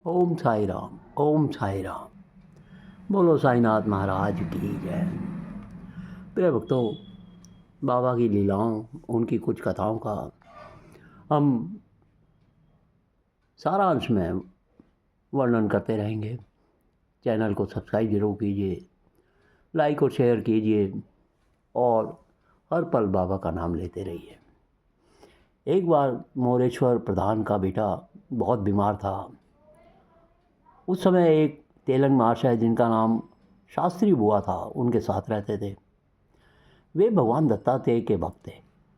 ओम साई राम, ओम साई राम। बोलो साईनाथ महाराज की जय। प्रिय भक्तों, बाबा की लीलाओं, उनकी कुछ कथाओं का हम सारांश में वर्णन करते रहेंगे। चैनल को सब्सक्राइब जरूर कीजिए, लाइक और शेयर कीजिए और हर पल बाबा का नाम लेते रहिए। एक बार मोरेश्वर प्रधान का बेटा बहुत बीमार था। उस समय एक तेलंग महाशय जिनका नाम शास्त्री बुआ था, उनके साथ रहते थे। वे भगवान दत्तात्रेय के भक्त थे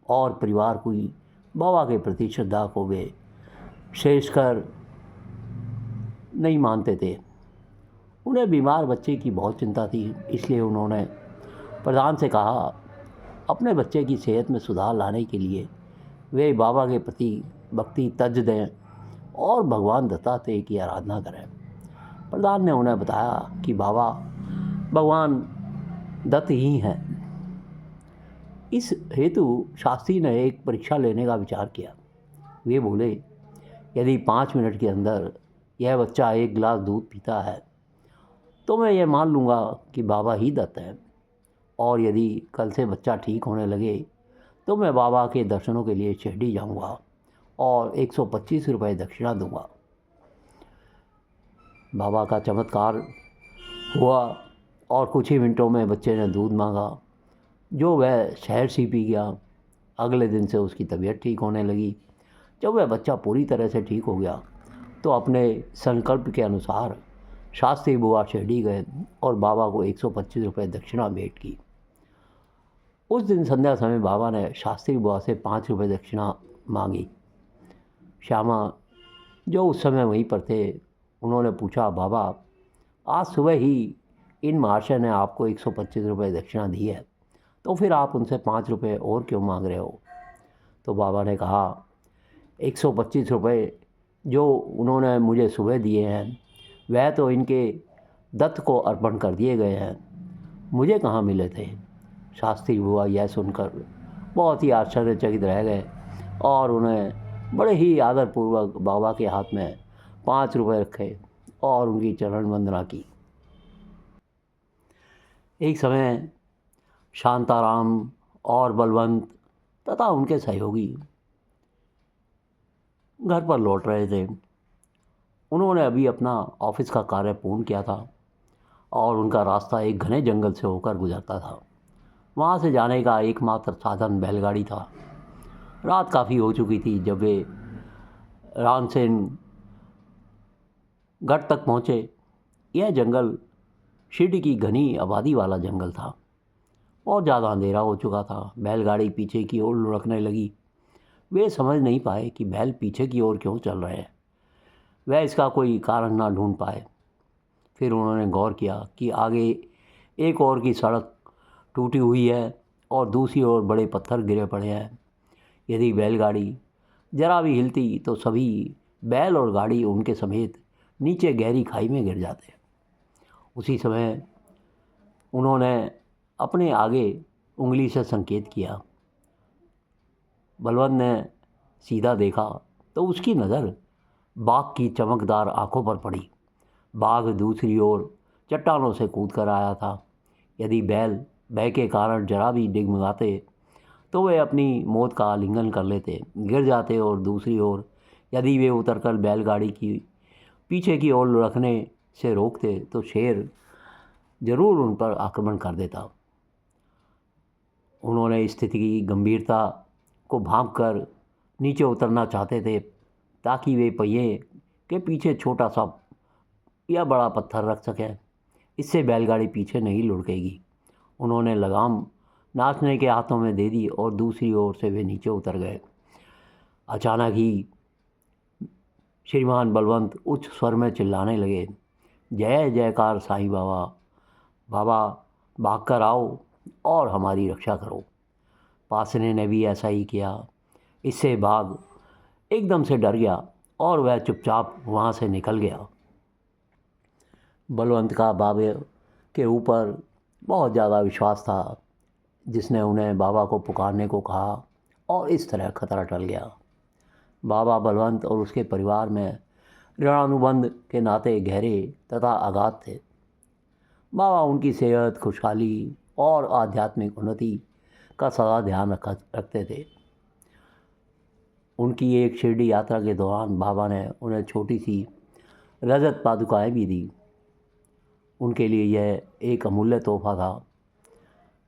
और परिवार की बाबा के प्रति श्रद्धा को वे शेषकर नहीं मानते थे। उन्हें बीमार बच्चे की बहुत चिंता थी, इसलिए उन्होंने प्रधान से कहा अपने बच्चे की सेहत में सुधार लाने के लिए वे बाबा के प्रति भक्ति तज दें और भगवान दत्तात्रेय की आराधना करें। प्रधान ने उन्हें बताया कि बाबा भगवान दत्त ही हैं। इस हेतु शास्त्री ने एक परीक्षा लेने का विचार किया। वे बोले, यदि 5 मिनट के अंदर यह बच्चा 1 गिलास दूध पीता है तो मैं ये मान लूँगा कि बाबा ही दत्त हैं, और यदि कल से बच्चा ठीक होने लगे तो मैं बाबा के दर्शनों के लिए शिरडी जाऊँगा और 125 रुपये दक्षिणा दूँगा। बाबा का चमत्कार हुआ और कुछ ही मिनटों में बच्चे ने दूध मांगा, जो वह शहर सी पी गया। अगले दिन से उसकी तबीयत ठीक होने लगी। जब वह बच्चा पूरी तरह से ठीक हो गया तो अपने संकल्प के अनुसार शास्त्री बुआ शिरडी गए और बाबा को 125 रुपये दक्षिणा भेंट की। उस दिन संध्या समय बाबा ने शास्त्री बुआ से 5 रुपये दक्षिणा मांगी। श्यामा, जो उस समय वहीं पर थे, उन्होंने पूछा, बाबा आज सुबह ही इन महाशय ने आपको 125 रुपये दक्षिणा दी है, तो फिर आप उनसे 5 रुपये और क्यों मांग रहे हो? तो बाबा ने कहा, 125 रुपये जो उन्होंने मुझे सुबह दिए हैं वह तो इनके दत्त को अर्पण कर दिए गए हैं, मुझे कहाँ मिले थे। शास्त्री बुआ यह सुनकर बहुत ही आश्चर्यचकित रह गए और उन्हें बड़े ही आदरपूर्वक बाबा के हाथ में 5 रुपये रखे और उनकी चरण वंदना की। एक समय शांताराम और बलवंत तथा उनके सहयोगी घर पर लौट रहे थे। उन्होंने अभी अपना ऑफिस का कार्य पूर्ण किया था और उनका रास्ता एक घने जंगल से होकर गुजरता था। वहाँ से जाने का एकमात्र साधन बैलगाड़ी था। रात काफ़ी हो चुकी थी जब वे रानसेन गढ़ तक पहुँचे। यह जंगल शिरडी की घनी आबादी वाला जंगल था। बहुत ज़्यादा अंधेरा हो चुका था। बैलगाड़ी पीछे की ओर लुढ़कने लगी। वे समझ नहीं पाए कि बैल पीछे की ओर क्यों चल रहे हैं। वह इसका कोई कारण ना ढूंढ पाए। फिर उन्होंने गौर किया कि आगे एक और की सड़क टूटी हुई है और दूसरी ओर बड़े पत्थर गिरे पड़े हैं। यदि बैलगाड़ी जरा भी हिलती तो सभी बैल और गाड़ी उनके समेत नीचे गहरी खाई में गिर जाते। उसी समय उन्होंने अपने आगे उंगली से संकेत किया। बलवंत ने सीधा देखा तो उसकी नज़र बाघ की चमकदार आंखों पर पड़ी। बाघ दूसरी ओर चट्टानों से कूद कर आया था। यदि बैल भय के कारण जरा भी डिगमगाते तो वे अपनी मौत का आलिंगन कर लेते, गिर जाते, और दूसरी ओर यदि वे उतरकर बैलगाड़ी की पीछे की ओर लुढ़कने से रोकते तो शेर जरूर उन पर आक्रमण कर देता। उन्होंने स्थिति की गंभीरता को भांपकर नीचे उतरना चाहते थे ताकि वे पहिए के पीछे छोटा सा या बड़ा पत्थर रख सकें। इससे बैलगाड़ी पीछे नहीं लुढ़केगी। उन्होंने लगाम नाचने के हाथों में दे दी और दूसरी ओर से वे नीचे उतर गए। अचानक ही श्रीमान बलवंत उच्च स्वर में चिल्लाने लगे, जय जयकार साईं बाबा, बाबा भाग कर आओ और हमारी रक्षा करो। पासने ने भी ऐसा ही किया। इससे बाघ एकदम से डर गया और वह चुपचाप वहाँ से निकल गया। बलवंत का बाबे के ऊपर बहुत ज़्यादा विश्वास था, जिसने उन्हें बाबा को पुकारने को कहा और इस तरह खतरा टल गया। बाबा बलवंत और उसके परिवार में ऋणानुबंध के नाते गहरे तथा अगाध थे। बाबा उनकी सेहत, खुशहाली और आध्यात्मिक उन्नति का सदा ध्यान रखते थे। उनकी एक शिरडी यात्रा के दौरान बाबा ने उन्हें छोटी सी रजत पादुकाएं भी दी। उनके लिए यह एक अमूल्य तोहफा था।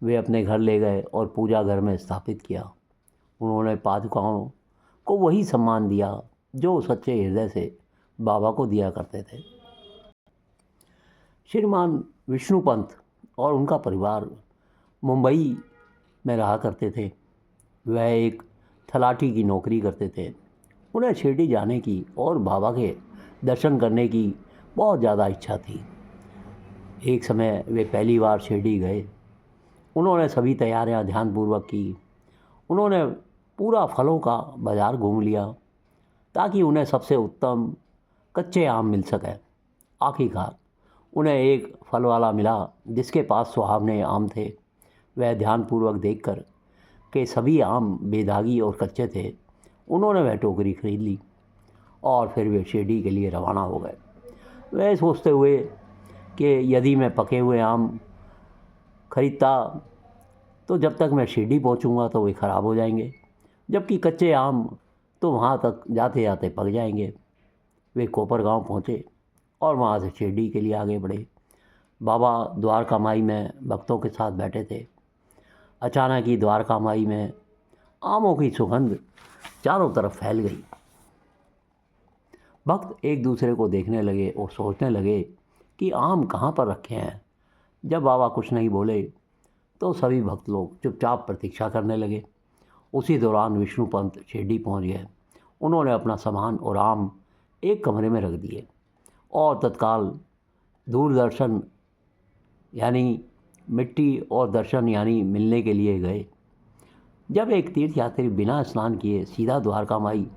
वे अपने घर ले गए और पूजा घर में स्थापित किया। उन्होंने पादुकाओं को वही सम्मान दिया जो सच्चे हृदय से बाबा को दिया करते थे। श्रीमान विष्णुपंत और उनका परिवार मुंबई में रहा करते थे। वह एक तलाठी की नौकरी करते थे। उन्हें शिरडी जाने की और बाबा के दर्शन करने की बहुत ज़्यादा इच्छा थी। एक समय वे पहली बार शिरडी गए। उन्होंने सभी तैयारियां ध्यानपूर्वक की। उन्होंने पूरा फलों का बाज़ार घूम लिया ताकि उन्हें सबसे उत्तम कच्चे आम मिल सके। आखिरकार उन्हें एक फल वाला मिला जिसके पास सुहावने आम थे। वह ध्यानपूर्वक देखकर कि सभी आम बेदागी और कच्चे थे, उन्होंने वह टोकरी खरीद ली और फिर वे शिरडी के लिए रवाना हो गए। वह सोचते हुए कि यदि मैं पके हुए आम खरीदता तो जब तक मैं शिरडी पहुंचूंगा तो वे ख़राब हो जाएंगे, जबकि कच्चे आम तो वहां तक जाते जाते पक जाएंगे। वे कोपरगांव पहुंचे और वहां से शिरडी के लिए आगे बढ़े। बाबा द्वारका माई में भक्तों के साथ बैठे थे। अचानक ही द्वारका माई में आमों की सुगंध चारों तरफ फैल गई। भक्त एक दूसरे को देखने लगे और सोचने लगे कि आम कहाँ पर रखे हैं। जब बाबा कुछ नहीं बोले तो सभी भक्त लोग चुपचाप प्रतीक्षा करने लगे। उसी दौरान विष्णुपंत शिरडी पहुँच गए। उन्होंने अपना सामान और आम एक कमरे में रख दिए और तत्काल दूरदर्शन यानी मिट्टी और दर्शन यानी मिलने के लिए गए। जब एक तीर्थयात्री बिना स्नान किए सीधा द्वारका माई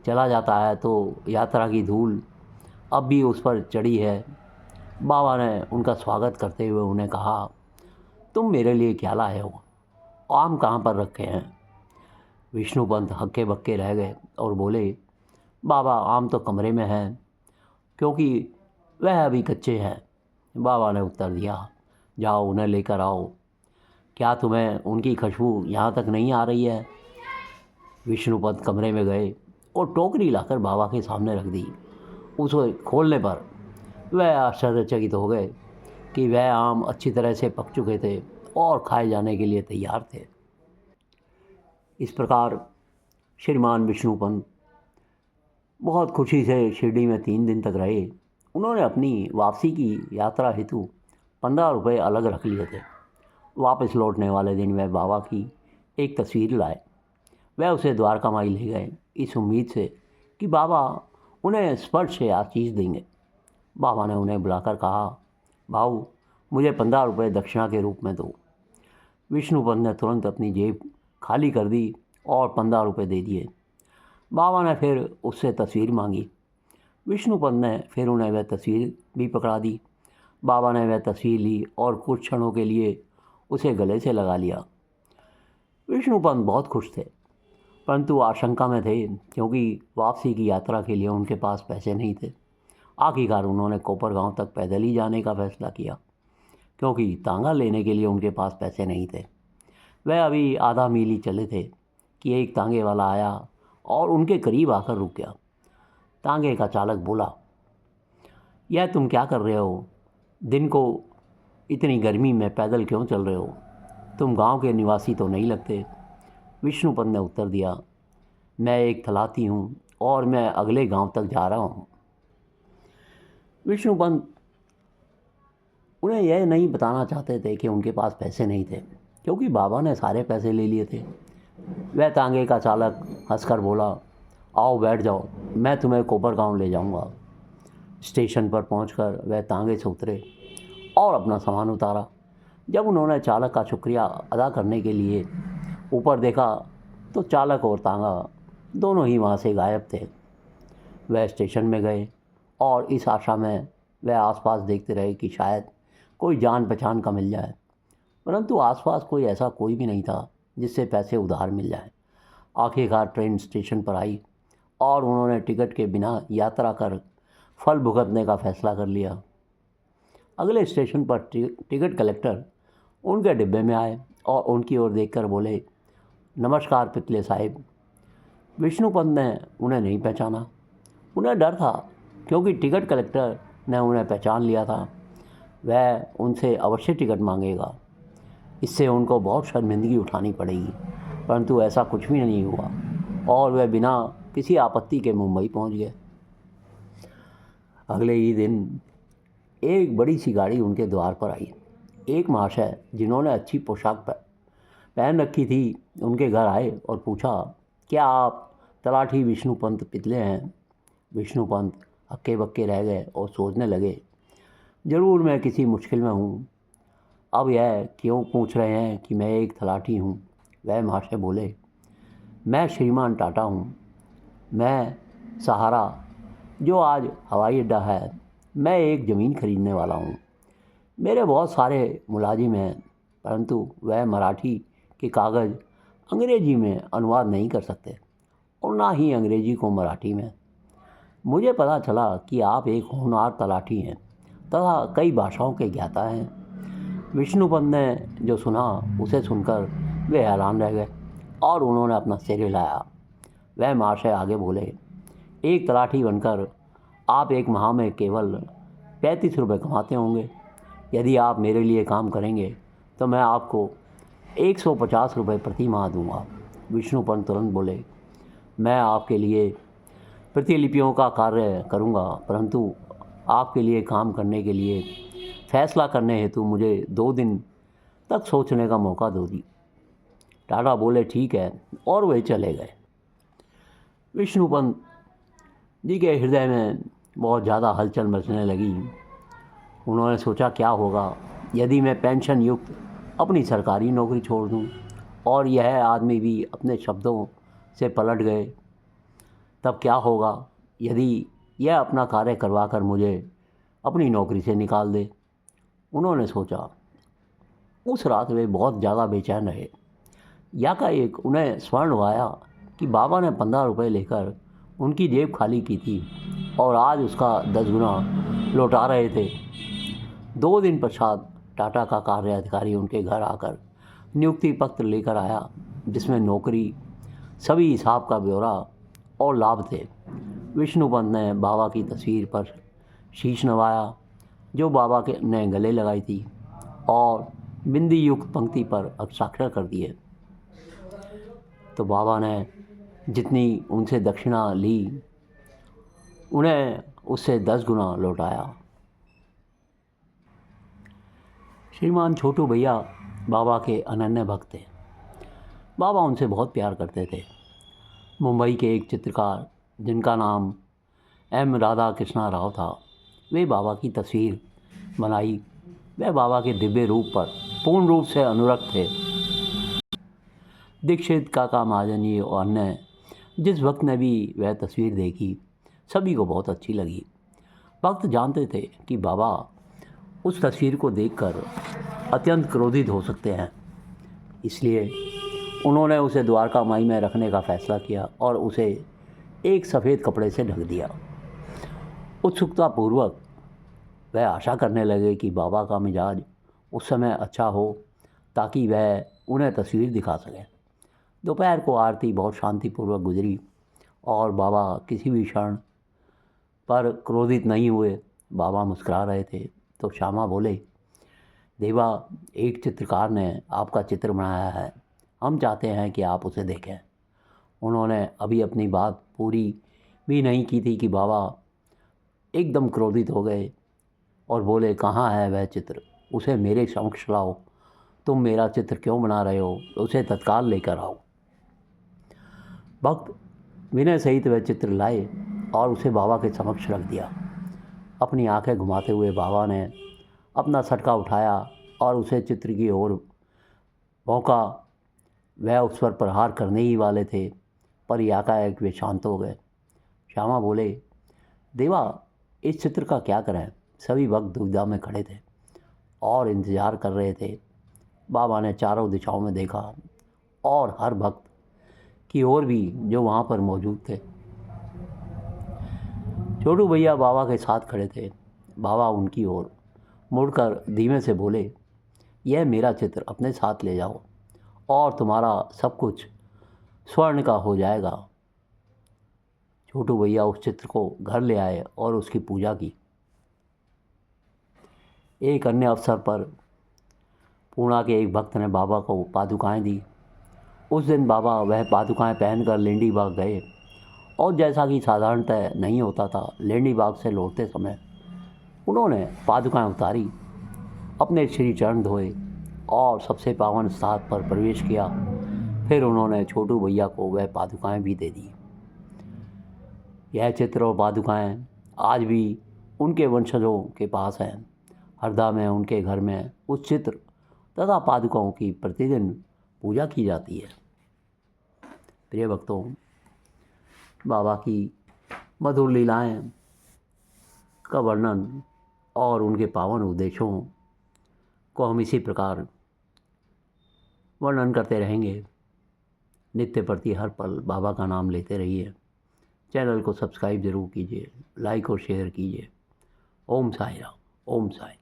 चला जाता है तो यात्रा की धूल अब भी उस पर चढ़ी है। बाबा ने उनका स्वागत करते हुए उन्हें कहा, तुम मेरे लिए क्या लाए हो? आम कहाँ पर रखे हैं? विष्णुपंत हक्के बक्के रह गए और बोले, बाबा आम तो कमरे में हैं क्योंकि वह अभी कच्चे हैं। बाबा ने उत्तर दिया, जाओ उन्हें लेकर आओ। क्या तुम्हें उनकी खुशबू यहाँ तक नहीं आ रही है? विष्णुपंत कमरे में गए और टोकरी लाकर बाबा के सामने रख दी। उसे खोलने पर वह आश्चर्यचकित हो गए कि वह आम अच्छी तरह से पक चुके थे और खाए जाने के लिए तैयार थे। इस प्रकार श्रीमान विष्णुपंत बहुत खुशी से शिरडी में 3 दिन तक रहे। उन्होंने अपनी वापसी की यात्रा हेतु 15 रुपये अलग रख लिए थे। वापस लौटने वाले दिन वह बाबा की एक तस्वीर लाए। वह उसे द्वारका माई ले गए इस उम्मीद से कि बाबा उन्हें स्पर्श से आशीष देंगे। बाबा ने उन्हें बुलाकर कहा, भाऊ मुझे 15 रुपये दक्षिणा के रूप में दो। विष्णुपंत ने तुरंत अपनी जेब खाली कर दी और 15 रुपये दे दिए। बाबा ने फिर उससे तस्वीर मांगी। विष्णुपंत ने फिर उन्हें वह तस्वीर भी पकड़ा दी। बाबा ने वह तस्वीर ली और कुछ क्षणों के लिए उसे गले से लगा लिया। विष्णुपंत बहुत खुश थे, परंतु आशंका में थे क्योंकि वापसी की यात्रा के लिए उनके पास पैसे नहीं थे। आखिरकार उन्होंने कोपरगांव तक पैदल ही जाने का फैसला किया क्योंकि तांगा लेने के लिए उनके पास पैसे नहीं थे। वह अभी आधा मील ही चले थे कि एक तांगे वाला आया और उनके करीब आकर रुक गया। तांगे का चालक बोला, यह तुम क्या कर रहे हो? दिन को इतनी गर्मी में पैदल क्यों चल रहे हो? तुम गांव के निवासी तो नहीं लगते। विष्णुपंत ने उत्तर दिया, मैं एक थलाती हूँ और मैं अगले गांव तक जा रहा हूँ। विष्णुपंत उन्हें यह नहीं बताना चाहते थे कि उनके पास पैसे नहीं थे क्योंकि बाबा ने सारे पैसे ले लिए थे। वह तांगे का चालक हंसकर बोला, आओ बैठ जाओ, मैं तुम्हें कोपरगांव ले जाऊंगा। स्टेशन पर पहुंचकर वह तांगे से उतरे और अपना सामान उतारा। जब उन्होंने चालक का शुक्रिया अदा करने के लिए ऊपर देखा तो चालक और तांगा दोनों ही वहाँ से गायब थे। वह स्टेशन में गए और इस आशा में वह आसपास देखते रहे कि शायद कोई जान पहचान का मिल जाए, परंतु आसपास कोई ऐसा कोई भी नहीं था जिससे पैसे उधार मिल जाए। आखिरकार ट्रेन स्टेशन पर आई और उन्होंने टिकट के बिना यात्रा कर फल भुगतने का फैसला कर लिया। अगले स्टेशन पर टिकट कलेक्टर उनके डिब्बे में आए और उनकी ओर देखकर बोले, नमस्कार पितले साहिब। विष्णुपंत ने उन्हें नहीं पहचाना। उन्हें डर था, क्योंकि टिकट कलेक्टर ने उन्हें पहचान लिया था। वह उनसे अवश्य टिकट मांगेगा। इससे उनको बहुत शर्मिंदगी उठानी पड़ेगी, परंतु ऐसा कुछ भी नहीं हुआ और वह बिना किसी आपत्ति के मुंबई पहुंच गए। अगले ही दिन एक बड़ी सी गाड़ी उनके द्वार पर आई। एक महाशय जिन्होंने अच्छी पोशाक पहन रखी थी उनके घर आए और पूछा, क्या आप तलाठी विष्णुपंत पितले हैं? विष्णुपंत हक्के बक्के रह गए और सोचने लगे, ज़रूर मैं किसी मुश्किल में हूँ। अब यह क्यों पूछ रहे हैं कि मैं एक तलाठी हूँ? वह महाशय बोले, मैं श्रीमान टाटा हूँ। मैं सहारा, जो आज हवाई अड्डा है, मैं एक ज़मीन खरीदने वाला हूँ। मेरे बहुत सारे मुलाजिम हैं, परंतु वह मराठी के कागज़ अंग्रेजी में अनुवाद नहीं कर सकते और ना ही अंग्रेजी को मराठी में। मुझे पता चला कि आप एक होनहार तलाठी हैं तथा कई भाषाओं के ज्ञाता हैं। विष्णुपंत ने जो सुना उसे सुनकर वे हैरान रह गए और उन्होंने अपना सिर हिलाया। वह महाशय आगे बोले, एक तलाठी बनकर आप एक माह में केवल 35 रुपये कमाते होंगे। यदि आप मेरे लिए काम करेंगे तो मैं आपको 150 रुपये प्रति माह दूंगा। विष्णुपंत तुरंत बोले, मैं आपके लिए प्रतिलिपियों का कार्य करूंगा, परंतु आपके लिए काम करने के लिए फैसला करने हेतु मुझे 2 दिन तक सोचने का मौका दो दी। टाटा बोले, ठीक है, और वे चले गए। विष्णुपंत जी के हृदय में बहुत ज़्यादा हलचल मचने लगी। उन्होंने सोचा, क्या होगा यदि मैं पेंशन युक्त अपनी सरकारी नौकरी छोड़ दूं और यह आदमी भी अपने शब्दों से पलट गए? तब क्या होगा यदि यह अपना कार्य करवा कर मुझे अपनी नौकरी से निकाल दे? उन्होंने सोचा। उस रात वे बहुत ज़्यादा बेचैन रहे। एकाएक उन्हें स्मरण आया कि बाबा ने 15 रुपये लेकर उनकी जेब खाली की थी और आज उसका 10 गुना लौटा रहे थे। 2 दिन पश्चात टाटा का कार्य अधिकारी उनके घर आकर नियुक्ति पत्र लेकर आया, जिसमें नौकरी, सभी हिसाब का ब्यौरा और लाभ थे। विष्णुपंत ने बाबा की तस्वीर पर शीश नवाया जो बाबा के ने गले लगाई थी और बिंदी युक्त पंक्ति पर हस्ताक्षर कर दिए। तो बाबा ने जितनी उनसे दक्षिणा ली उन्हें उससे 10 गुना लौटाया। श्रीमान छोटू भैया बाबा के अनन्य भक्त थे। बाबा उनसे बहुत प्यार करते थे। मुंबई के एक चित्रकार जिनका नाम एम राधा कृष्णा राव था, वे बाबा की तस्वीर बनाई। वह बाबा के दिव्य रूप पर पूर्ण रूप से अनुरक्त थे। दीक्षित, काका महाजनी और अन्य जिस भक्त ने भी वह तस्वीर देखी, सभी को बहुत अच्छी लगी। भक्त जानते थे कि बाबा उस तस्वीर को देखकर अत्यंत क्रोधित हो सकते हैं, इसलिए उन्होंने उसे द्वारका माई में रखने का फैसला किया और उसे एक सफ़ेद कपड़े से ढक दिया। उत्सुकतापूर्वक वह आशा करने लगे कि बाबा का मिजाज उस समय अच्छा हो ताकि वह उन्हें तस्वीर दिखा सके। दोपहर को आरती बहुत शांतिपूर्वक गुजरी और बाबा किसी भी क्षण पर क्रोधित नहीं हुए। बाबा मुस्कुरा रहे थे तो श्यामा बोले, देवा, एक चित्रकार ने आपका चित्र बनाया है, हम चाहते हैं कि आप उसे देखें। उन्होंने अभी अपनी बात पूरी भी नहीं की थी कि बाबा एकदम क्रोधित हो गए और बोले, कहाँ है वह चित्र? उसे मेरे समक्ष लाओ। तुम मेरा चित्र क्यों बना रहे हो? उसे तत्काल लेकर आओ। भक्त विनय सहित वह चित्र लाए और उसे बाबा के समक्ष रख दिया। अपनी आंखें घुमाते हुए बाबा ने अपना सटका उठाया और उसे चित्र की ओर भौंका। वह उस पर प्रहार करने ही वाले थे, पर एकाएक वे शांत हो गए। श्यामा बोले, देवा, इस चित्र का क्या करें? सभी भक्त दुविधा में खड़े थे और इंतज़ार कर रहे थे। बाबा ने चारों दिशाओं में देखा और हर भक्त की ओर भी जो वहाँ पर मौजूद थे। छोटू भैया बाबा के साथ खड़े थे। बाबा उनकी ओर मुड़कर धीमे से बोले, यह मेरा चित्र अपने साथ ले जाओ और तुम्हारा सब कुछ स्वर्ण का हो जाएगा। छोटू भैया उस चित्र को घर ले आए और उसकी पूजा की। एक अन्य अवसर पर पूना के एक भक्त ने बाबा को पादुकाएं दी। उस दिन बाबा वह पादुकाएं पहनकर लेंडी बाग गए और जैसा कि साधारणतः नहीं होता था, लेंडी बाग से लौटते समय उन्होंने पादुकाएं उतारी, अपने श्री चरण धोए और सबसे पावन स्थान पर प्रवेश किया। फिर उन्होंने छोटू भैया को वह पादुकाएं भी दे दी। यह चित्र और पादुकाएं आज भी उनके वंशजों के पास हैं। हरदा में उनके घर में उस चित्र तथा पादुकाओं की प्रतिदिन पूजा की जाती है। प्रिय भक्तों, बाबा की मधुर लीलाएं का वर्णन और उनके पावन उपदेशों को हम इसी प्रकार वर्णन करते रहेंगे। नित्य प्रति हर पल बाबा का नाम लेते रहिए। चैनल को सब्सक्राइब जरूर कीजिए, लाइक और शेयर कीजिए। ओम साई राम, ओम साई।